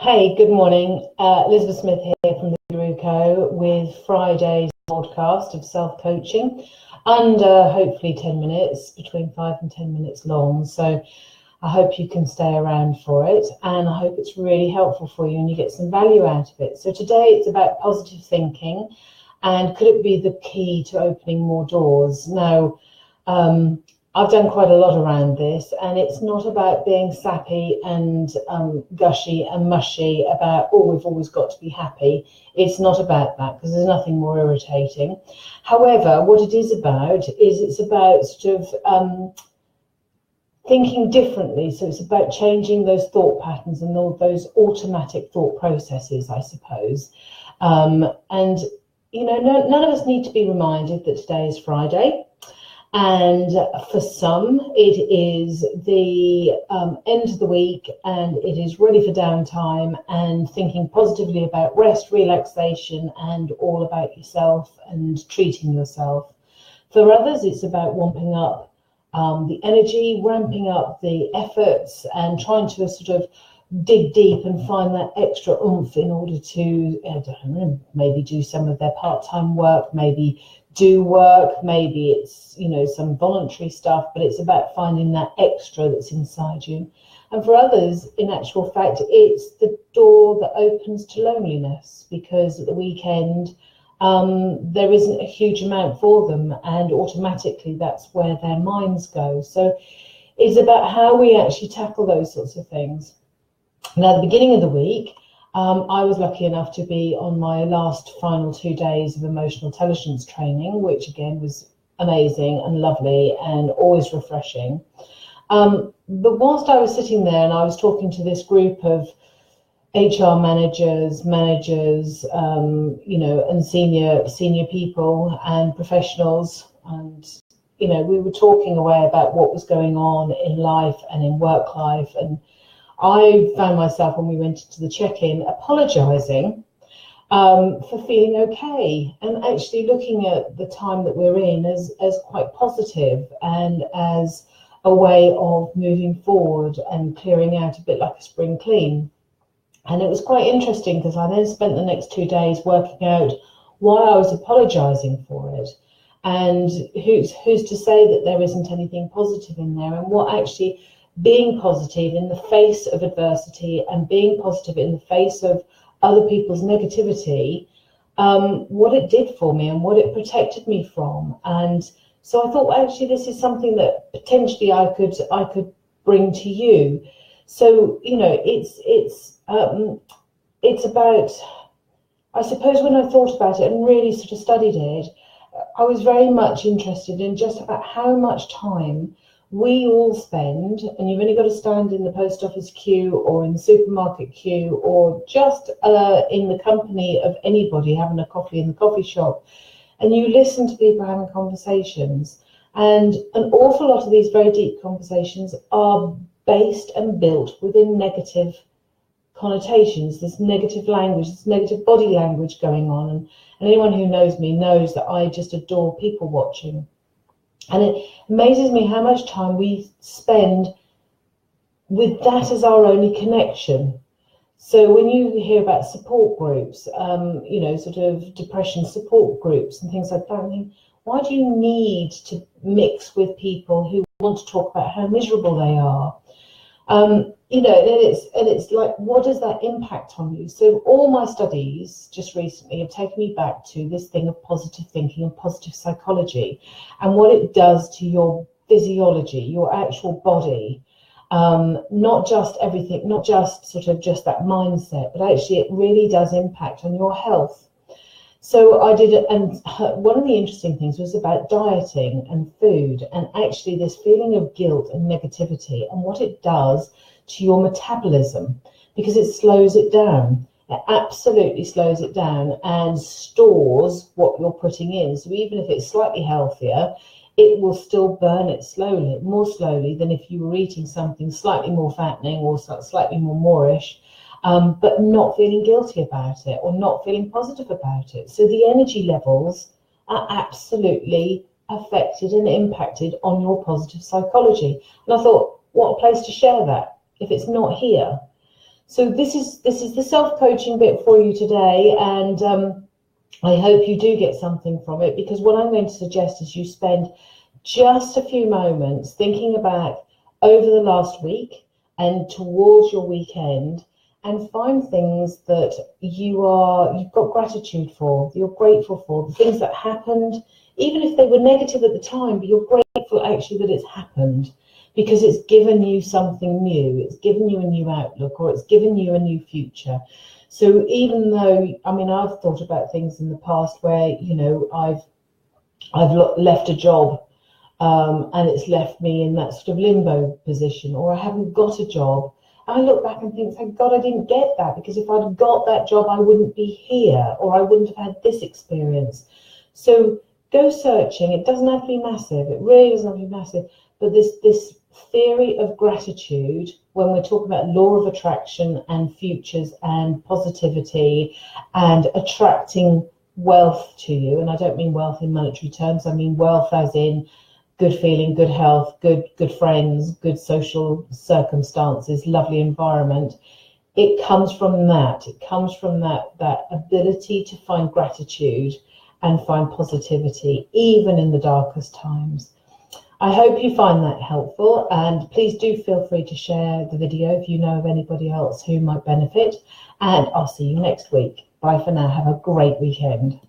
Hey, good morning. Elizabeth Smith here from the Guru Co. with Friday's podcast of self-coaching under hopefully 10 minutes, between 5 and 10 minutes long. So I hope you can stay around for it, and I hope it's really helpful for you and you get some value out of it. So today it's about positive thinking, and could it be the key to opening more doors? Now, I've done quite a lot around this, and it's not about being sappy and gushy and mushy about, oh, we've always got to be happy. It's not about that, because there's nothing more irritating. However, what it is about is it's about sort of thinking differently. So it's about changing those thought patterns and all those automatic thought processes, I suppose. And, you know, none of us need to be reminded that today is Friday. And for some, it is the end of the week, and it is ready for downtime and thinking positively about rest, relaxation, and all about yourself and treating yourself. For others, it's about wamping up the energy, ramping up the efforts, and trying to sort of dig deep and find that extra oomph in order to, I don't know, maybe do some of their part-time work, maybe do work, maybe it's, you know, some voluntary stuff, but it's about finding that extra that's inside you. And for others, in actual fact, it's the door that opens to loneliness, because at the weekend there isn't a huge amount for them, and automatically that's where their minds go. So it's about how we actually tackle those sorts of things. Now, at the beginning of the week, I was lucky enough to be on my last final 2 days of emotional intelligence training, which again was amazing and lovely and always refreshing. But whilst I was sitting there and I was talking to this group of HR managers, you know, and senior people and professionals, and, you know, we were talking away about what was going on in life and in work life. And I found myself, when we went into the check-in, apologising for feeling okay, and actually looking at the time that we're in as quite positive and as a way of moving forward and clearing out a bit like a spring clean. And it was quite interesting, because I then spent the next 2 days working out why I was apologising for it, and who's to say that there isn't anything positive in there, and what actually being positive in the face of adversity and being positive in the face of other people's negativity, what it did for me and what it protected me from. And so I thought, well, actually, this is something that potentially I could bring to you. So, you know, it's about, I suppose, when I thought about it and really sort of studied it, I was very much interested in just about how much time we all spend, and you've only got to stand in the post office queue or in the supermarket queue or just in the company of anybody having a coffee in the coffee shop, and you listen to people having conversations, and an awful lot of these very deep conversations are based and built within negative connotations. There's negative language, there's negative body language going on, and anyone who knows me knows that I just adore people watching. And it amazes me how much time we spend with that as our only connection. So when you hear about support groups, you know, sort of depression support groups and things like that, I mean, why do you need to mix with people who want to talk about how miserable they are? You know, and it's like, what does that impact on you? So all my studies just recently have taken me back to this thing of positive thinking and positive psychology, and what it does to your physiology, your actual body, not just everything, not just sort of just that mindset, but actually it really does impact on your health. So I did it, and one of the interesting things was about dieting and food, and actually this feeling of guilt and negativity and what it does to your metabolism, because it slows it down. It absolutely slows it down and stores what you're putting in. So even if it's slightly healthier, it will still burn it slowly, more slowly than if you were eating something slightly more fattening or slightly more moreish, but not feeling guilty about it or not feeling positive about it. So the energy levels are absolutely affected and impacted on your positive psychology. And I thought, what a place to share that if it's not here. So this is the self-coaching bit for you today, and I hope you do get something from it, because what I'm going to suggest is you spend just a few moments thinking back over the last week and towards your weekend, and find things that you've got gratitude for, you're grateful for, the things that happened, even if they were negative at the time, but you're grateful actually that it's happened, because it's given you something new, it's given you a new outlook, or it's given you a new future. So even though, I mean, I've thought about things in the past where, you know, I've left a job, and it's left me in that sort of limbo position, or I haven't got a job. I look back and think, thank God I didn't get that, because if I'd got that job, I wouldn't be here, or I wouldn't have had this experience. So go searching. It doesn't have to be massive. It really doesn't have to be massive. But this theory of gratitude, when we're talking about law of attraction and futures and positivity and attracting wealth to you, and I don't mean wealth in monetary terms, I mean wealth as in good feeling, good health, good friends, good social circumstances, lovely environment. It comes from that. It comes from that ability to find gratitude and find positivity, even in the darkest times. I hope you find that helpful, and please do feel free to share the video if you know of anybody else who might benefit, and I'll see you next week. Bye for now. Have a great weekend.